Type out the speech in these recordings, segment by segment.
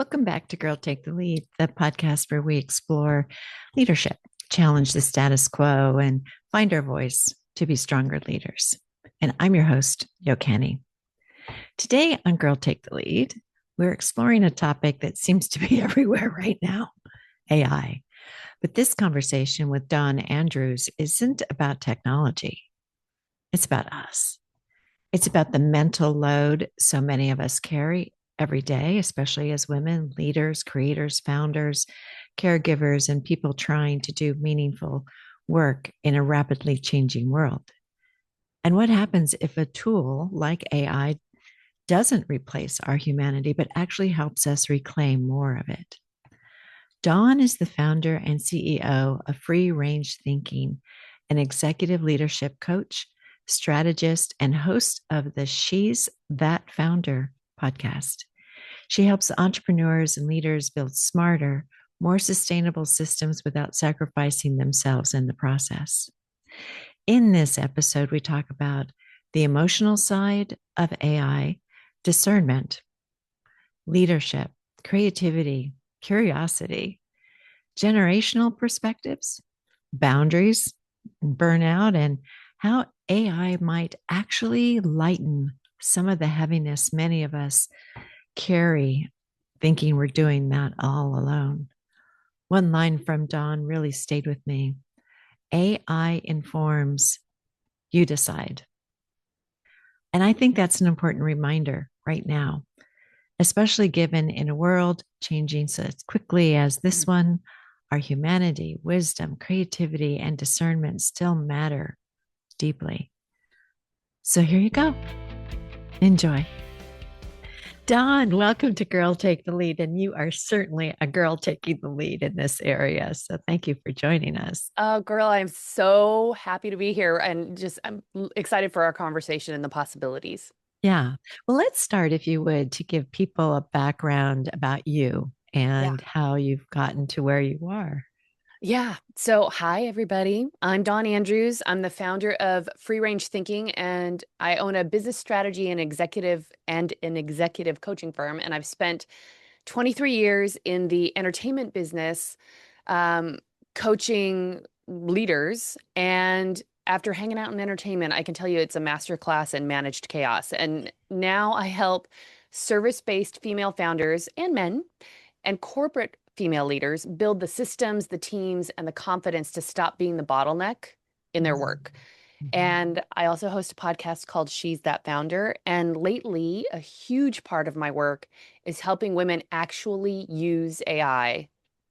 Welcome back to Girl Take the Lead, the podcast where we explore leadership, challenge the status quo, and find our voice to be stronger leaders. And I'm your host, Yo Canny. Today on Girl Take the Lead, we're exploring a topic that seems to be everywhere right now, AI. But this conversation with Dawn Andrews isn't about technology. It's about us. It's about the mental load so many of us carry every day, especially as women, leaders, creators, founders, caregivers, and people trying to do meaningful work in a rapidly changing world. And what happens if a tool like AI doesn't replace our humanity, but actually helps us reclaim more of it? Dawn is the founder and CEO of Free Range Thinking, an executive leadership coach, strategist, and host of the She's That Founder podcast. She helps entrepreneurs and leaders build smarter, more sustainable systems without sacrificing themselves in the process. In this episode, we talk about the emotional side of AI, discernment, leadership, creativity, curiosity, generational perspectives, boundaries, burnout, and how AI might actually lighten some of the heaviness many of us carry, thinking we're doing that all alone. One line from Dawn really stayed with me. AI informs, you decide. And I think that's an important reminder right now, especially given in a world changing so quickly as this one, our humanity, wisdom, creativity, and discernment still matter deeply. So here you go. Enjoy. Dawn, welcome to Girl Take the Lead. And you are certainly a girl taking the lead in this area. So thank you for joining us. Girl, I'm so happy to be here and I'm excited for our conversation and the possibilities. Yeah. Well, let's start, if you would, to give people a background about you Yeah. and how you've gotten to where you are. Yeah. So, hi, everybody. I'm Dawn Andrews. I'm the founder of Free Range Thinking, and I own a business strategy and an executive coaching firm. And I've spent 23 years in the entertainment business, um, coaching leaders. And after hanging out in entertainment, I can tell you it's a masterclass in managed chaos. And now I help service-based female founders and men and corporate female leaders build the systems, the teams, and the confidence to stop being the bottleneck in their work. Mm-hmm. And I also host a podcast called She's That Founder. And lately, a huge part of my work is helping women actually use AI,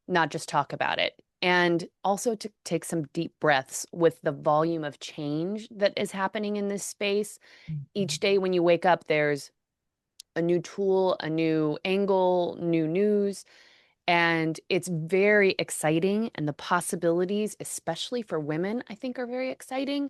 not just talk about it. And also to take some deep breaths with the volume of change that is happening in this space. Mm-hmm. Each day when you wake up, there's a new tool, a new angle, new news. And it's very exciting. And the possibilities, especially for women, I think are very exciting.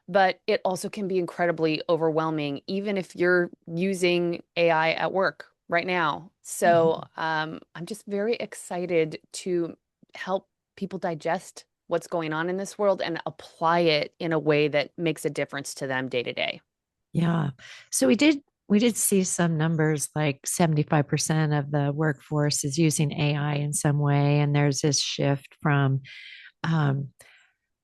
But it also can be incredibly overwhelming, even if you're using AI at work right now. So Mm-hmm. I'm just very excited to help people digest what's going on in this world and apply it in a way that makes a difference to them day to day. Yeah. So we did see some numbers like 75% of the workforce is using AI in some way. And there's this shift from um,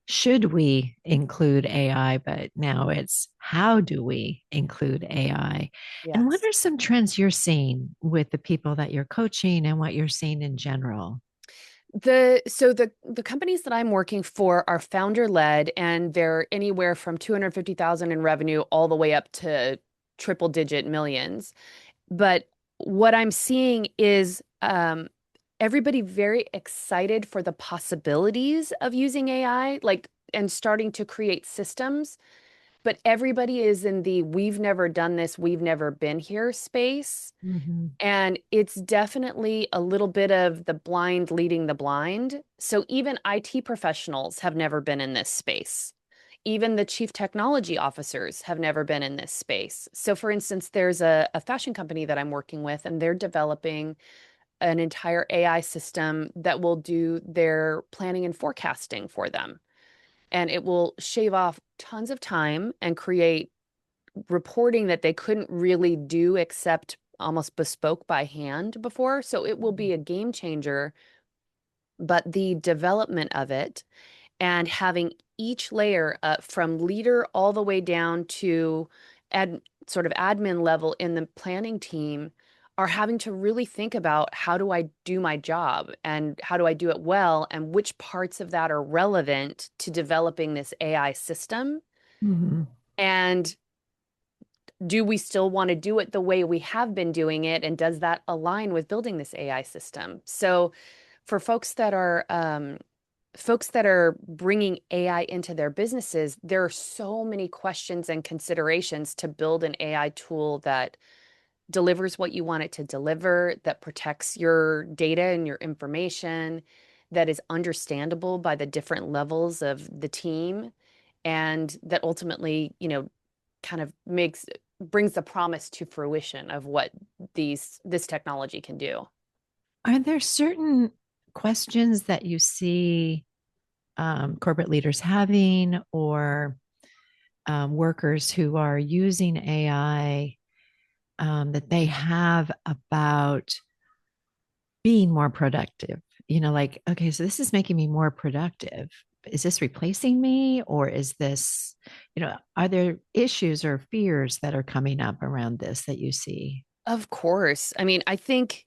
should we include AI, but now it's how do we include AI? And what Yes. are some trends you're seeing with the people that you're coaching and what you're seeing in general? The companies that I'm working for are founder led, and they're anywhere from 250,000 in revenue all the way up to triple digit millions. But what I'm seeing is everybody very excited for the possibilities of using AI, like, and starting to create systems. But everybody is in the we've never done this, we've never been here space. Mm-hmm. And it's definitely a little bit of the blind leading the blind. So even IT professionals have never been in this space. Even the chief technology officers have never been in this space. So, for instance, there's a fashion company that I'm working with, and they're developing an entire AI system that will do their planning and forecasting for them. And it will shave off tons of time and create reporting that they couldn't really do except almost bespoke by hand before. So it will be a game changer, but the development of it and having each layer from leader all the way down to sort of admin level in the planning team are having to really think about, how do I do my job and how do I do it well, and which parts of that are relevant to developing this AI system, Mhm. and do we still want to do it the way we have been doing it, and does that align with building this AI system? So for folks that are bringing AI into their businesses, there are so many questions and considerations to build an AI tool that delivers what you want it to deliver, that protects your data and your information, that is understandable by the different levels of the team, and that ultimately, kind of brings the promise to fruition of what this technology can do. Are there certain questions that you see corporate leaders having, or workers who are using AI, that they have about being more productive? Like, okay, so this is making me more productive. Is this replacing me, or is this, are there issues or fears that are coming up around this that you see? Of course. I mean, I think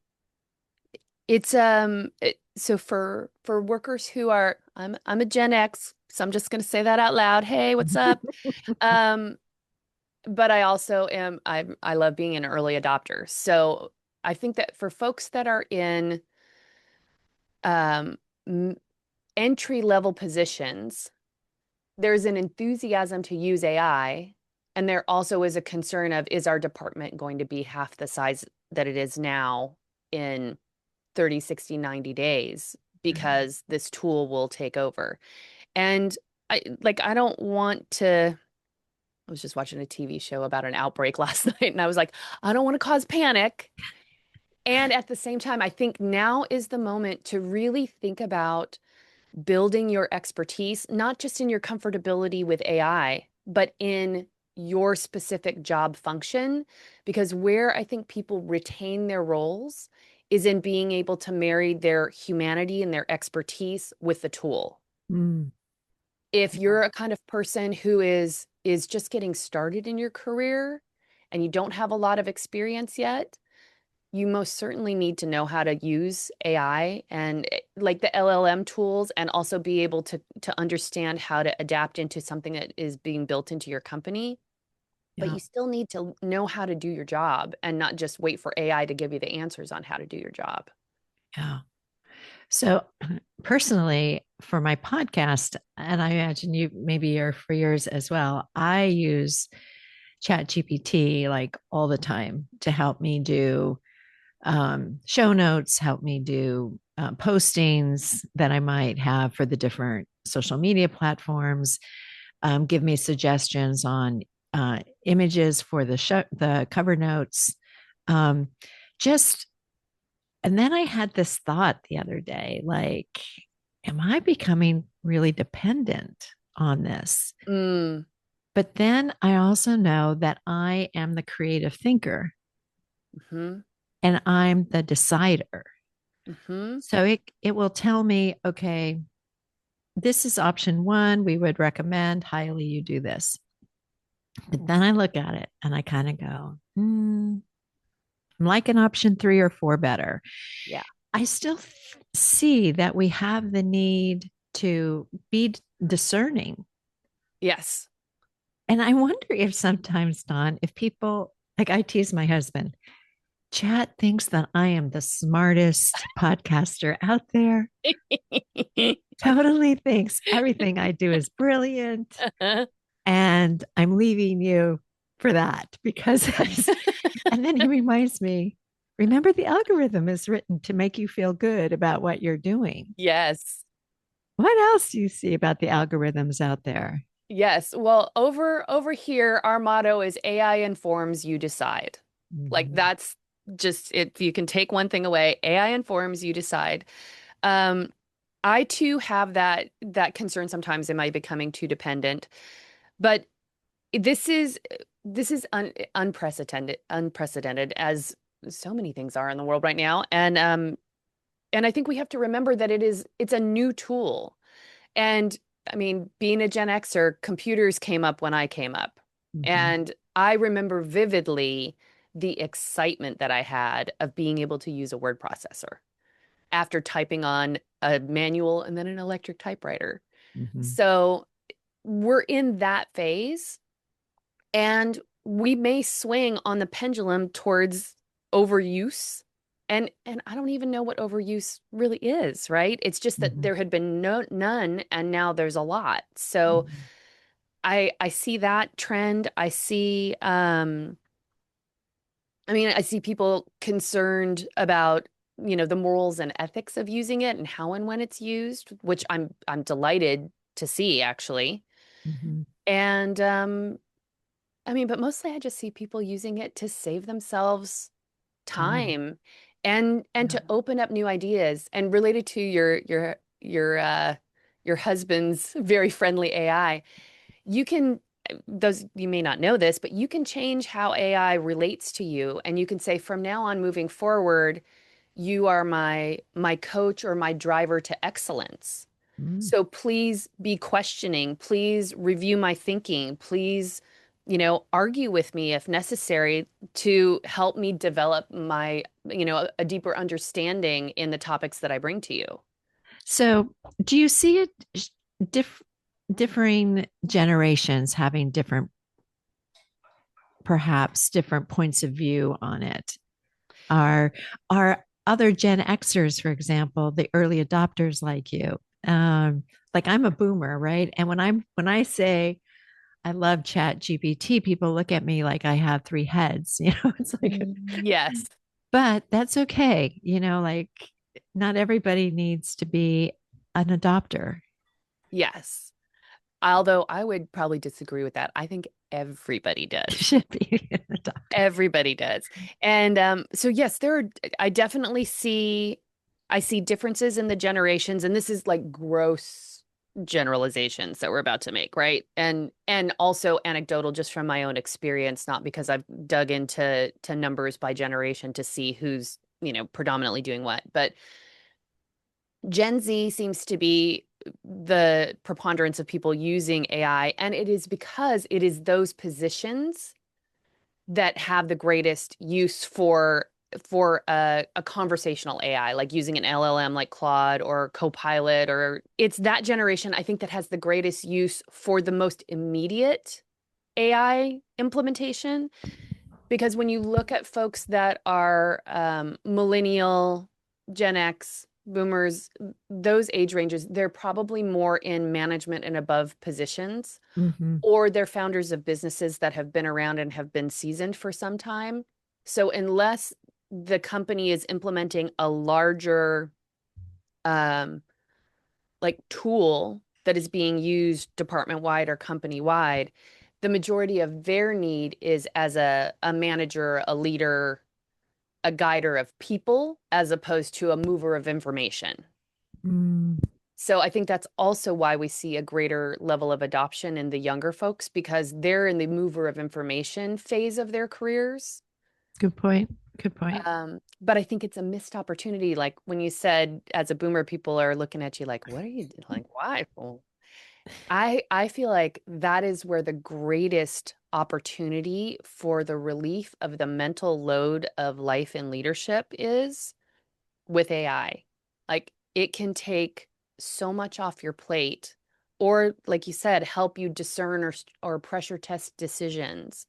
it's so for workers who are, I'm a Gen X, so I'm just going to say that out loud. Hey, what's up? Um, but I also I love being an early adopter. So I think that for folks that are in um entry level positions, there's an enthusiasm to use AI, and there also is a concern of, is our department going to be half the size that it is now in 30, 60, 90 days, because this tool will take over. And I don't want to. I was just watching a TV show about an outbreak last night, and I was like, I don't want to cause panic. And at the same time, I think now is the moment to really think about building your expertise, not just in your comfortability with AI, but in your specific job function. Because where I think people retain their roles is in being able to marry their humanity and their expertise with the tool. Mm, If you're a kind of person who is just getting started in your career and you don't have a lot of experience yet, you most certainly need to know how to use AI and like the LLM tools, and also be able to understand how to adapt into something that is being built into your company. But yeah, you still need to know how to do your job and not just wait for AI to give you the answers on how to do your job. yeah. So personally, for my podcast, and I imagine you maybe are for yours as well, I use Chat GPT like all the time to help me do show notes, help me do postings that I might have for the different social media platforms, give me suggestions on images for the cover notes. Um, just And then I had this thought the other day, like, am I becoming really dependent on this? Mm, But then I also know that I am the creative thinker hmm and I'm the decider. hmm So it will tell me, okay, this is option one. We would recommend highly you do this. But then I look at it and I kind of go, I'm liking option three or four better. Yeah. I still see that we have the need to be discerning. Yes. And I wonder if sometimes, Don, if people, like, I tease my husband, Chat thinks that I am the smartest podcaster out there, totally thinks everything I do is brilliant. And I'm leaving you for that because, and then he reminds me, remember the algorithm is written to make you feel good about what you're doing. Yes. What else do you see about the algorithms out there? Yes. Well, over here, our motto is AI informs, you decide. Like Mhm. that's just, if you can take one thing away, AI informs, you decide. Um, I too have that concern sometimes. Am I becoming too dependent? But this is unprecedented as so many things are in the world right now. And I think we have to remember that it's a new tool. And I mean, being a Gen Xer, computers came up when I came up. Mhm. And I remember vividly the excitement that I had of being able to use a word processor after typing on a manual and then an electric typewriter. Mhm. So we're in that phase, and we may swing on the pendulum towards overuse. And I don't even know what overuse really is, right? It's just that Mhm. there had been none, and now there's a lot. So Mhm. I see that trend. I mean, I see people concerned about, the morals and ethics of using it and how and when it's used, which I'm delighted to see actually. Mhm. And I mean, but mostly I just see people using it to save themselves Time. time and Yeah. to open up new ideas. And related to your husband's very friendly AI, you can those you may not know this, but you can change how AI relates to you, and you can say from now on moving forward, you are my coach or my driver to excellence. Mm. So please be questioning, please review my thinking, please, argue with me if necessary to help me develop a deeper understanding in the topics that I bring to you. So, do you see it diff- differing generations having different, perhaps different points of view on it? Are are other Gen Xers, for example, the early adopters like you? Like I'm a boomer, right? And when I say I love Chat GPT, people look at me like I have three heads. It's like, Yes, but that's okay. Like not everybody needs to be an adopter. yes. Although I would probably disagree with that. I think everybody does. Should be an adopter. Everybody does. And so yes, I definitely I see differences in the generations, and this is like gross generalizations that we're about to make, right? And also anecdotal just from my own experience, not because I've dug into to numbers by generation to see who's, predominantly doing what. But Gen Z seems to be the preponderance of people using AI, and it is because it is those positions that have the greatest use for a conversational AI, like using an LLM like Claude or Copilot, or it's that generation I think that has the greatest use for the most immediate AI implementation. Because when you look at folks that are millennial, Gen X, boomers, those age ranges, they're probably more in management and above positions, Mm-hmm. or they're founders of businesses that have been around and have been seasoned for some time. So unless the company is implementing a larger um, like tool that is being used department wide or company wide, the majority of their need is as a manager, a leader, a guider of people, as opposed to a mover of information. Mm, So I think that's also why we see a greater level of adoption in the younger folks, because they're in the mover of information phase of their careers. good point. Good point. But I think it's a missed opportunity. Like when you said, as a boomer, people are looking at you like, "What are you like? Why?" Well, I feel like that is where the greatest opportunity for the relief of the mental load of life and leadership is with AI. Like it can take so much off your plate, or like you said, help you discern or pressure test decisions,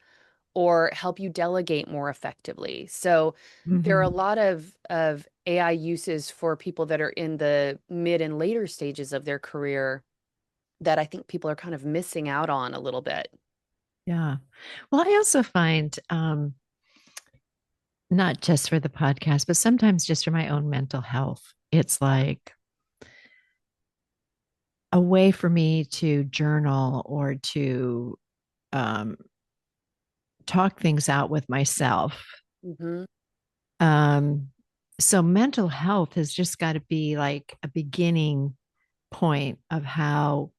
or help you delegate more effectively. So there are a Mm-hmm. lot of AI uses for people that are in the mid and later stages of their career that I think people are kind of missing out on a little bit. Yeah. Well, I also find not just for the podcast, but sometimes just for my own mental health, it's like a way for me to journal or to um, talk things out with myself. Hmm. Um, so mental health has just got to be like a beginning point of how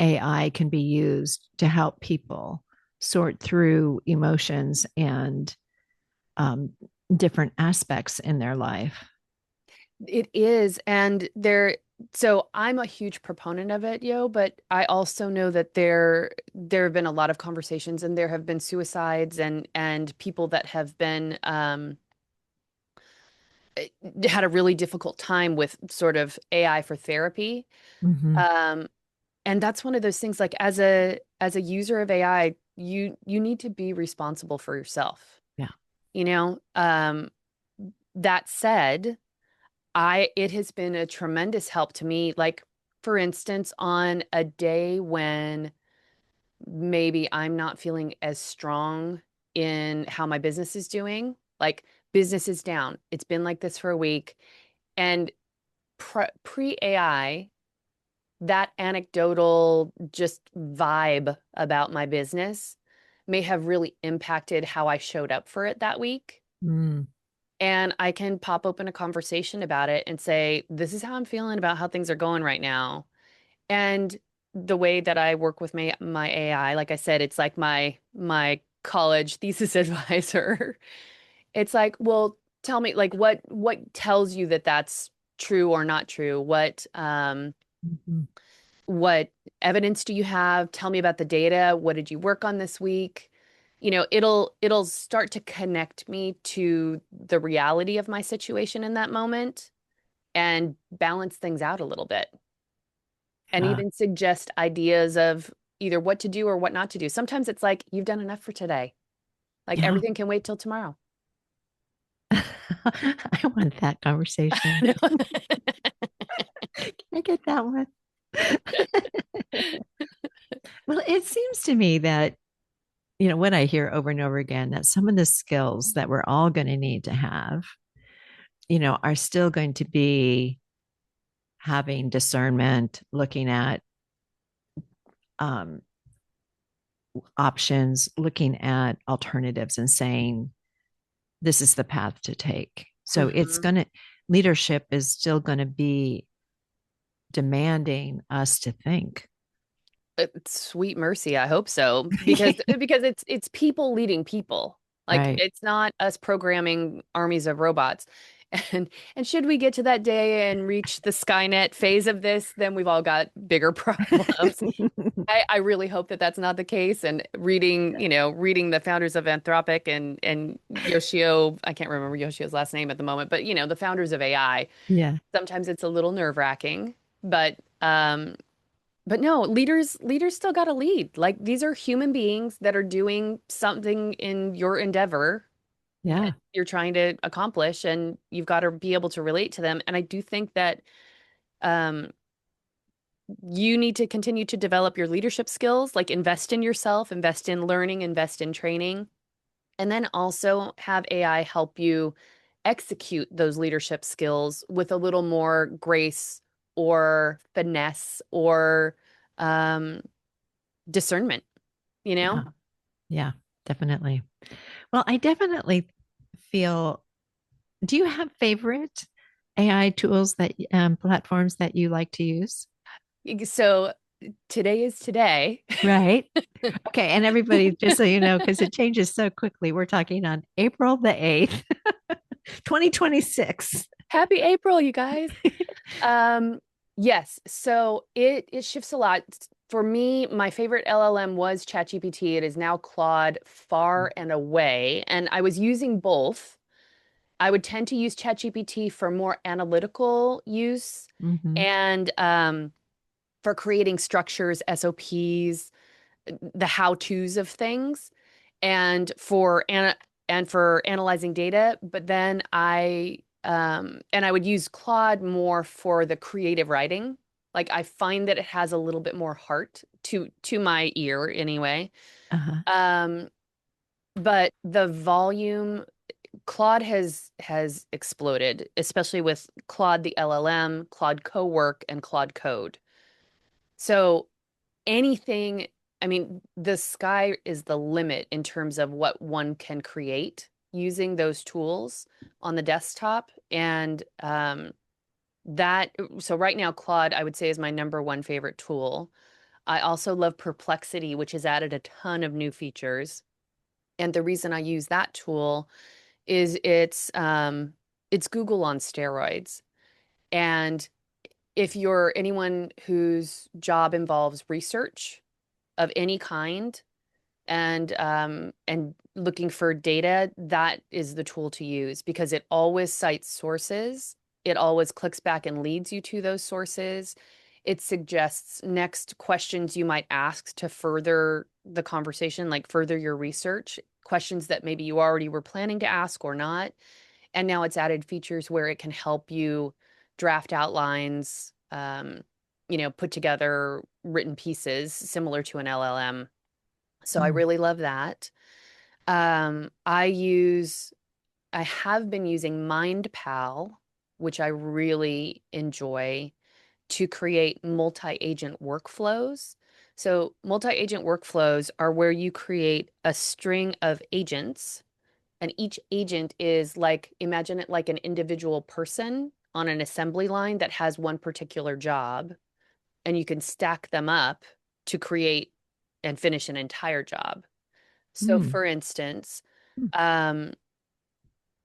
AI can be used to help people sort through emotions and different aspects in their life. It is. And so I'm a huge proponent of it, but I also know that there have been a lot of conversations and there have been suicides and people that have been had a really difficult time with sort of AI for therapy. Mm-hmm. Um, and that's one of those things like as a user of AI, you need to be responsible for yourself, Yeah. you know? That said, it has been a tremendous help to me. Like, for instance, on a day when maybe I'm not feeling as strong in how my business is doing, like business is down. It's been like this for a week. And pre-AI, that anecdotal just vibe about my business may have really impacted how I showed up for it that week. Mm. And I can pop open a conversation about it and say, this is how I'm feeling about how things are going right now. And the way that I work with my AI, like I said, it's like my college thesis advisor. It's like, well, tell me, like, what tells you that that's true or not true? Mhm. What evidence do you have? Tell me about the data. What did you work on this week? It'll start to connect me to the reality of my situation in that moment and balance things out a little bit and Yeah. even suggest ideas of either what to do or what not to do. Sometimes it's like, you've done enough for today. Like Yeah. everything can wait till tomorrow. I want that conversation. Can I get that one? Well, it seems to me that, what I hear over and over again, that some of the skills that we're all going to need to have, are still going to be having discernment, looking at um, options, looking at alternatives and saying, this is the path to take. So Mhm. leadership is still going to be demanding us to think. Sweet mercy, I hope so. Because it's people leading people. Like Right. it's not us programming armies of robots. And should we get to that day and reach the Skynet phase of this, then we've all got bigger problems. I really hope that that's not the case. And reading the founders of Anthropic and Yoshio, I can't remember Yoshio's last name at the moment, but the founders of AI, Yeah. sometimes it's a little nerve-wracking, but no, leaders still got to lead. Like these are human beings that are doing something in your endeavor that Yeah. you're trying to accomplish, and you've got to be able to relate to them. And I do think that um, you need to continue to develop your leadership skills, like invest in yourself, invest in learning, invest in training, and then also have AI help you execute those leadership skills with a little more grace or finesse or um, discernment, you know? Yeah. Yeah. Definitely. Well, I definitely feel, do you have favorite AI tools platforms that you like to use? So today is today. Right. Okay. And everybody, just so you know, because it changes so quickly, we're talking on April the 8th, 2026. Happy April, you guys. Um, yes, so it shifts a lot. For me, my favorite LLM was ChatGPT. It is now Claude far and away, and I was using both. I would tend to use ChatGPT for more analytical use Mm-hmm. and for creating structures, SOPs, the how-tos of things, and for analyzing data. But then I would use Claude more for the creative writing. Like I find that it has a little bit more heart to my ear anyway. Uh-huh. Um, but the volume Claude has exploded, especially with Claude the LLM, Claude Cowork, and Claude Code. So anything, I mean, the sky is the limit in terms of what one can create using those tools on the desktop. And so right now, Claude, I would say, is my number one favorite tool. I also love Perplexity, which has added a ton of new features. And the reason I use that tool is it's Google on steroids. And if you're anyone whose job involves research of any kind and looking for data, that is the tool to use because it always cites sources. It always clicks back and leads you to those sources. It suggests next questions you might ask to further the conversation, like further your research, questions that maybe you already were planning to ask or not. And now it's added features where it can help you draft outlines, put together written pieces similar to an LLM. So I Mm. really love that. Um, I use, I have been using MindPal, which I really enjoy to create multi-agent workflows. So multi-agent workflows are where you create a string of agents, and each agent is like, imagine it like an individual person on an assembly line that has one particular job, and you can stack them up to create and finish an entire job. So Mm. for instance, Mm. um,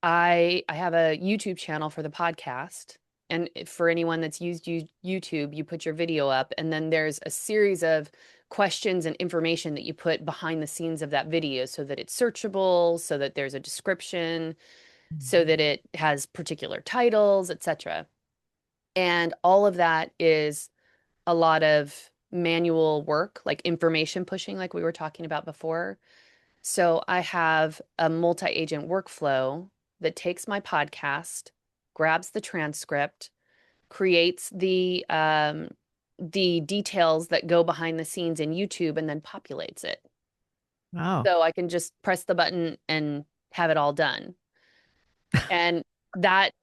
I have a YouTube channel for the podcast. And for anyone that's used YouTube, you put your video up, and then there's a series of questions and information that you put behind the scenes of that video so that it's searchable, so that there's a description, so that it has particular titles, etc. And all of that is a lot of manual work, like information pushing, like we were talking about before. So I have a multi-agent workflow that takes my podcast, grabs the transcript, creates the details that go behind the scenes in YouTube, and then populates it. Wow. So I can just press the button and have it all done. And that,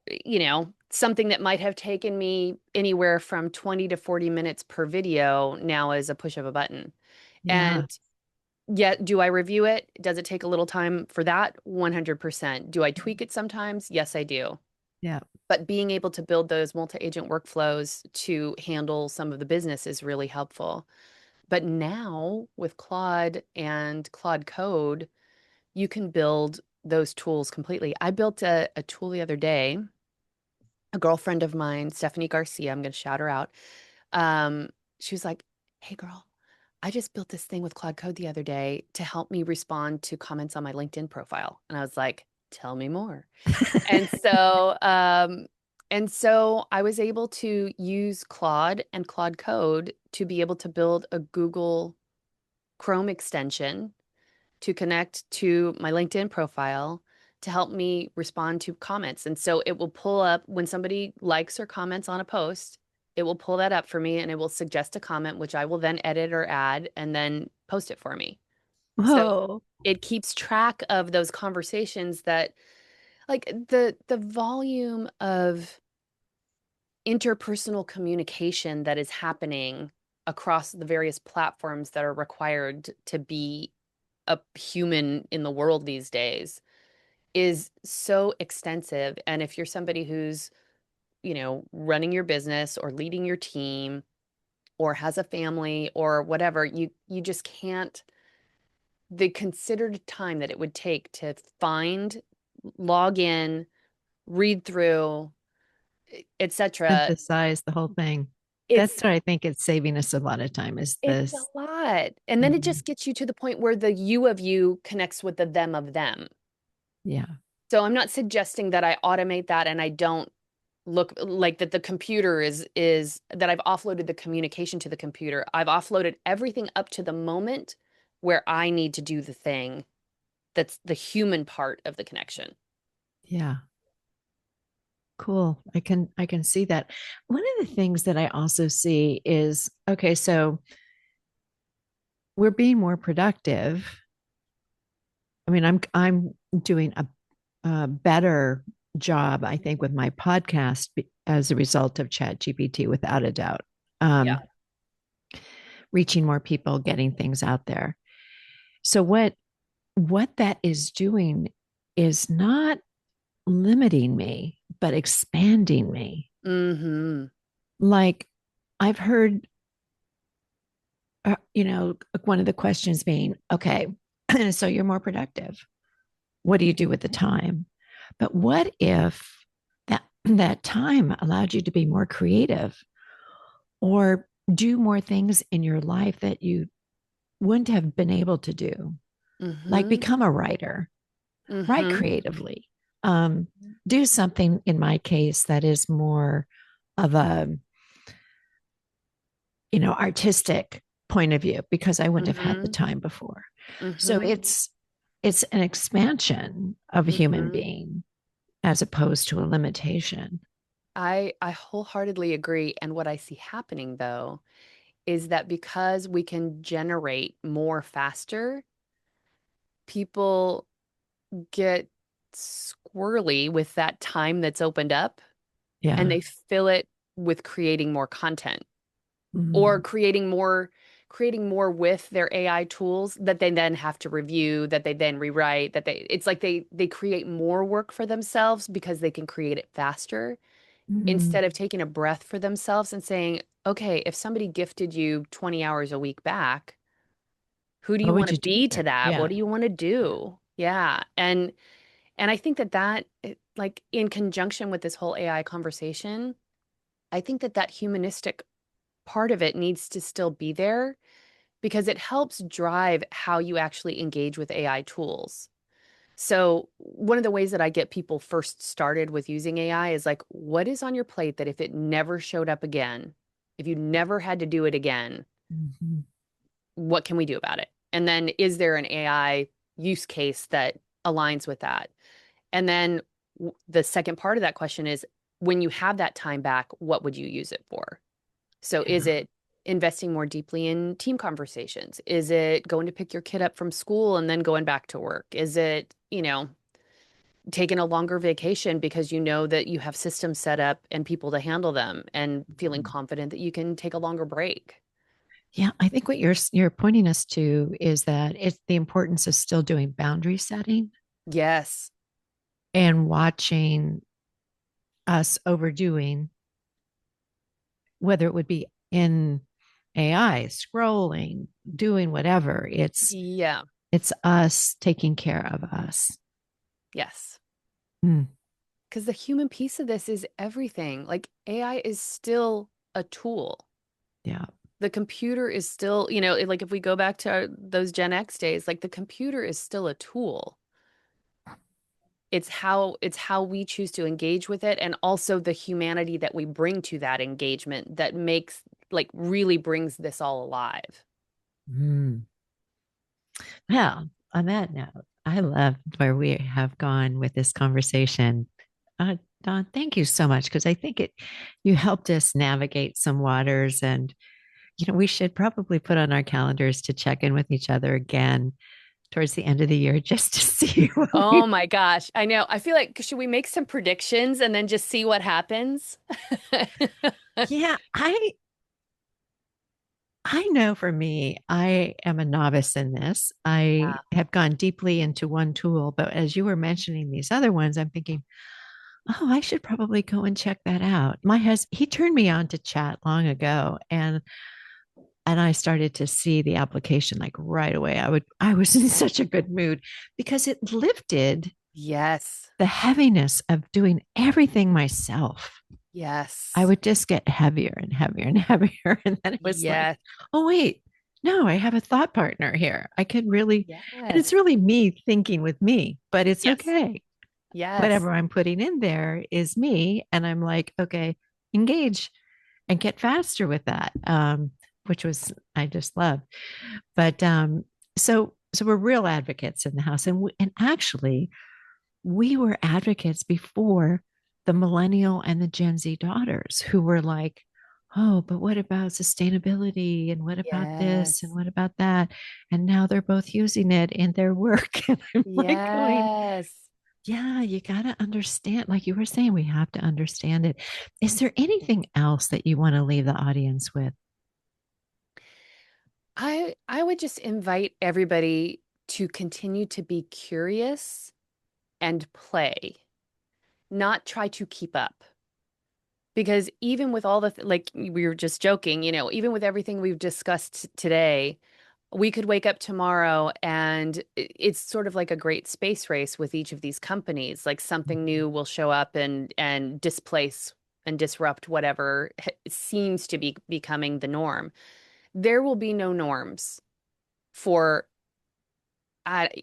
something that might have taken me anywhere from 20 to 40 minutes per video now is a push of a button. Yeah. And yet, do I review it? Does it take a little time for that? 100%. Do I tweak it sometimes? Yes, I do. Yeah. But being able to build those multi-agent workflows to handle some of the business is really helpful. But now with Claude and Claude Code, you can build those tools completely. I built a tool the other day. A girlfriend of mine, Stephanie Garcia, I'm going to shout her out. She was like, "Hey, girl, I just built this thing with Claude Code the other day to help me respond to comments on my LinkedIn profile." And I was like, "Tell me more." And so, um, and so I was able to use Claude and Claude Code to be able to build a Google Chrome extension to connect to my LinkedIn profile to help me respond to comments. And so it will pull up when somebody likes or comments on a post, it will pull that up for me and it will suggest a comment, which I will then edit or add and then post it for me. So Whoa. it keeps track of those conversations that like the volume of interpersonal communication that is happening across the various platforms that are required to be a human in the world these days is so extensive. And if you're somebody who's, running your business or leading your team or has a family or whatever, you just can't the considered time that it would take to find, log in, read through, etc. Synthesize the whole thing. It's That's what I think it's saving us a lot of time is it's this. a lot. And then it Mhm. just gets you to the point where the you of you connects with the them of them. Yeah. So I'm not suggesting that I automate that and I don't look like that the computer is that I've offloaded the communication to the computer. I've offloaded everything up to the moment where I need to do the thing that's the human part of the connection. Yeah. Cool. I can see that. One of the things that I also see is okay, so we're being more productive. I mean, I'm doing a better job, I think, with my podcast as a result of Chat GPT, without a doubt. Yeah. Um, Reaching more people, getting things out there. So what that is doing is not limiting me, but expanding me. Mm-hmm. Like I've heard, one of the questions being, okay, so you're more productive. What do you do with the time? But what if that time allowed you to be more creative or do more things in your life that you wouldn't have been able to do, like Mm-hmm. become a writer, write Mm-hmm. creatively, um, do something in my case that is more of a, artistic point of view because I wouldn't have had the Mm-hmm. time before. So Mm-hmm. it's an expansion of a human Mm-hmm. being as opposed to a limitation. I wholeheartedly agree. And what I see happening though is that because we can generate more faster, people get squirrely with that time that's opened up and Yeah. they fill it with creating more content or Mm, creating more with their AI tools that they then have to review, that they then rewrite, that it's like they create more work for themselves because they can create it faster mm. instead of taking a breath for themselves and saying, okay, if somebody gifted you 20 hours a week back, who do you What want would to you do be with to it? that? Yeah. What do you want to Yeah. do? Yeah. And I think like in conjunction with this whole AI conversation, I think that humanistic part of it needs to still be there because it helps drive how you actually engage with AI tools. So, one of the ways that I get people first started with using AI is like, what is on your plate that if it never showed up again, if you never had to do it again, Mhm. what can we do about it? And then, is there an AI use case that aligns with that? And then the second part of that question is when you have that time back, what would you use it for? So is Yeah. it investing more deeply in team conversations? Is it going to pick your kid up from school and then going back to work? Is it, taking a longer vacation because you know that you have systems set up and people to handle them and feeling confident that you can take a longer break? Yeah, I think what you're pointing us to is that it's the importance of still doing boundary setting Yes. and watching us overdoing, whether it would be in AI, scrolling, doing whatever. Yeah. It's us taking care of us. Yes. Mm, Because the human piece of this is everything. Like AI is still a tool. yeah. The computer is still, like if we go back to those Gen X days, like the computer is still a tool. It's how we choose to engage with it and also the humanity that we bring to that engagement that makes like really brings this all alive. Mm. Well, on that note, I love where we have gone with this conversation. Don, thank you so much because I think you helped us navigate some waters, and we should probably put on our calendars to check in with each other again towards the end of the year just to see what Oh we. my gosh. I know. I feel like should we make some predictions and then just see what happens? Yeah, I know for me, I am a novice in this. I Yeah. have gone deeply into one tool, but as you were mentioning these other ones, I'm thinking, oh, I should probably go and check that out. My husband, he turned me on to chat long ago, and I started to see the application like right away. I was in such a good mood because it lifted Yes. the heaviness of doing everything myself. I Yes. would just get heavier and heavier and heavier. And then it was like, Yes. oh, wait, no, I have a thought partner here. I could really, and it's Yes. really me thinking with me, but it's Yes. okay. Yes. Whatever I'm putting in there is me. And I'm like, okay, engage and get faster with that, which was, I just love. But so we're real advocates in the house. And actually, we were advocates before the millennial and the Gen Z daughters who were like, oh, but what about sustainability? And what about this? And Yes. what about that? And now they're both using it in their work. And I'm like going, Yes. yeah, you got to understand. Like you were saying, we have to understand it. Is there anything else that you want to leave the audience with? I would just invite everybody to continue to be curious and play, not try to keep up. Because even with all like we were just joking, even with everything we've discussed today, We could wake up tomorrow and it's sort of like a great space race with each of these companies. Like something new will show up and displace and disrupt whatever seems to be becoming the norm. There will be no norms for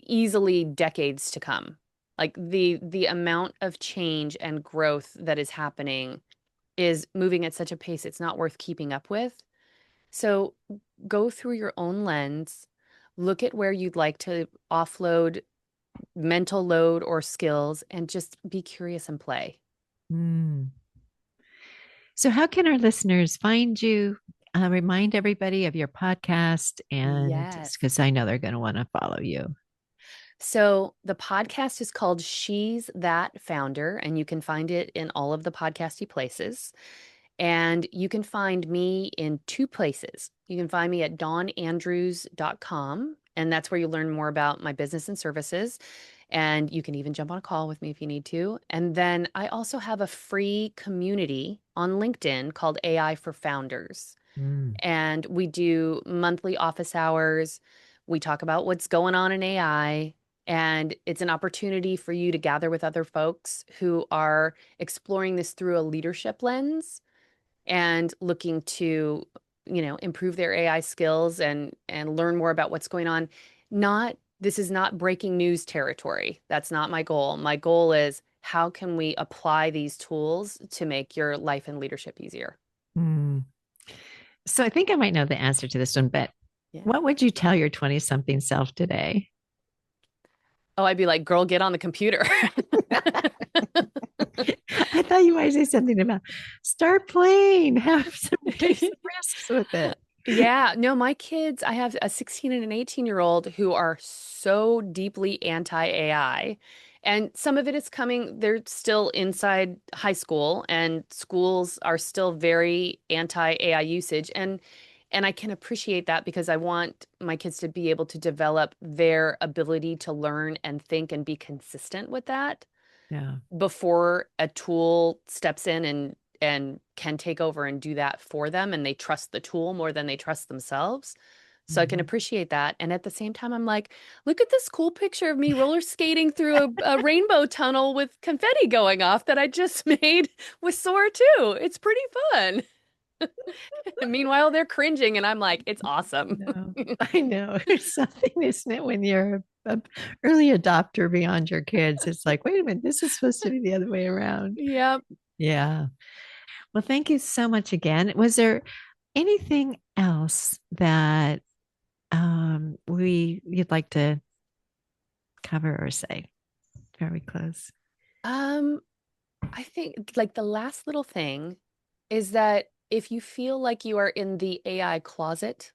easily decades to come. Like the amount of change and growth that is happening is moving at such a pace it's not worth keeping up with. So go through your own lens, look at where you'd like to offload mental load or skills, and just be curious and play. Mm. So, how can our listeners find you? Remind everybody of your podcast, and Yes. because I know they're going to want to follow you. So the podcast is called She's That Founder, and you can find it in all of the podcasty places. And you can find me in two places. You can find me at dawnandrews.com, and that's where you learn more about my business and services. And you can even jump on a call with me if you need to. And then I also have a free community on LinkedIn called AI for Founders. Mm. And we do monthly office hours. We talk about what's going on in AI. And it's an opportunity for you to gather with other folks who are exploring this through a leadership lens and looking to, improve their AI skills and learn more about what's going on. Not This is not breaking news territory. That's not my goal. My goal is how can we apply these tools to make your life and leadership easier? Mm. So, I think I might know the answer to this one, but Yeah. what would you tell your 20 something self today? Oh, I'd be like, girl, get on the computer. I thought you might say something about start playing, take some risks with it. Yeah, no, my kids, I have a 16 and an 18-year-old who are so deeply anti-AI. And some of it is coming, they're still inside high school and schools are still very anti-AI usage. And I can appreciate that because I want my kids to be able to develop their ability to learn and think and be consistent with that Yeah. before a tool steps in and can take over and do that for them and they trust the tool more than they trust themselves. So I can Mhm. appreciate that. And at the same time, I'm like, look at this cool picture of me roller skating through a rainbow tunnel with confetti going off that I just made with Sora too. It's pretty fun. And meanwhile, they're cringing and I'm like, it's awesome. No, I know. It's something, isn't it, when you're a early adopter beyond your kids? It's like, wait a minute, this is supposed to be the other way around. Yep. Yeah. Well, thank you so much again. Was there anything else that we you'd like to cover or say before we close? Um, I think like the last little thing is that if you feel like you are in the AI closet,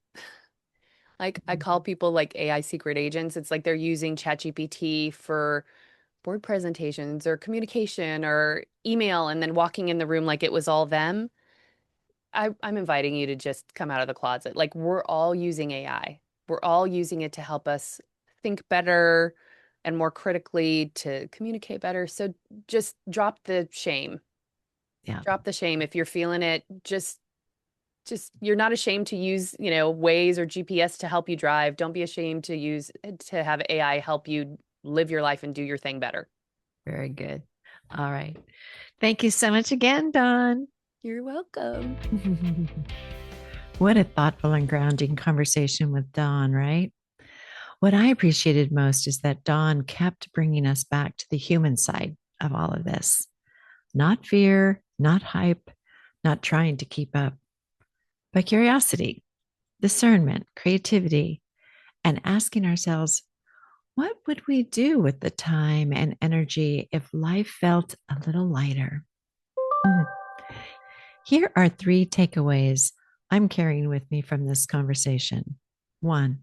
like I call people like AI secret agents, it's like they're using ChatGPT for board presentations or communication or email and then walking in the room like it was all them. I'm inviting you to just come out of the closet. Like we're all using AI. We're all using it to help us think better and more critically to communicate better. So just drop the shame. Yeah, Drop the shame if you're feeling it. Just you're not ashamed to use, Waze or GPS to help you drive. Don't be ashamed to have AI help you live your life and do your thing better. very good. All right. Thank you so much again, Dawn. You're welcome. What a thoughtful and grounding conversation with Dawn, right? What I appreciated most is that Dawn kept bringing us back to the human side of all of this. Not fear, not hype, not trying to keep up, but curiosity, discernment, creativity, and asking ourselves, what would we do with the time and energy if life felt a little lighter? Mhm. Here are three takeaways I'm carrying with me from this conversation. One,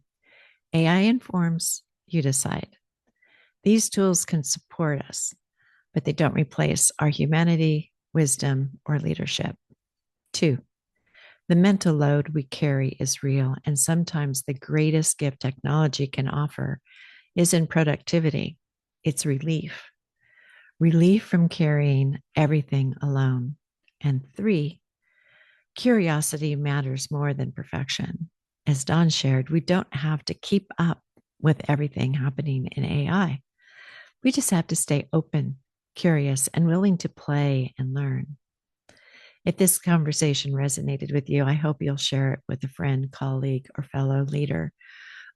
AI informs, you decide. These tools can support us, but they don't replace our humanity, wisdom, or leadership. Two, the mental load we carry is real, and sometimes the greatest gift technology can offer is in productivity. It's relief from carrying everything alone. And three, curiosity matters more than perfection. as Dawn shared, we don't have to keep up with everything happening in AI. We just have to stay open, curious, and willing to play and learn. If this conversation resonated with you, I hope you'll share it with a friend, colleague, or fellow leader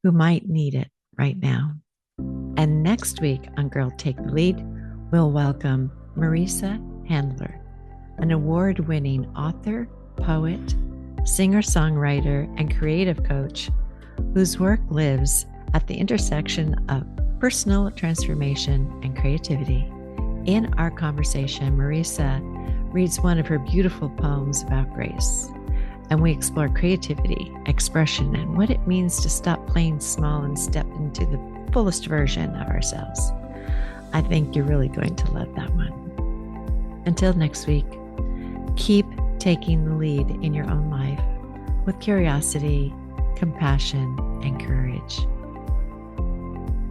who might need it right now. And next week on Girl Take the Lead, we'll welcome Marisa Handler, an award-winning author, poet, singer-songwriter, and creative coach whose work lives at the intersection of personal transformation and creativity. In our conversation, Marisa reads one of her beautiful poems about grace, and we explore creativity, expression, and what it means to stop playing small and step into the fullest version of ourselves. I think you're really going to love that one. Until next week, keep taking the lead in your own life with curiosity, compassion, and courage.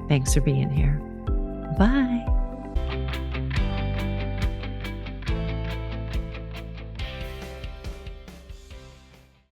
Thanks for being here. Bye.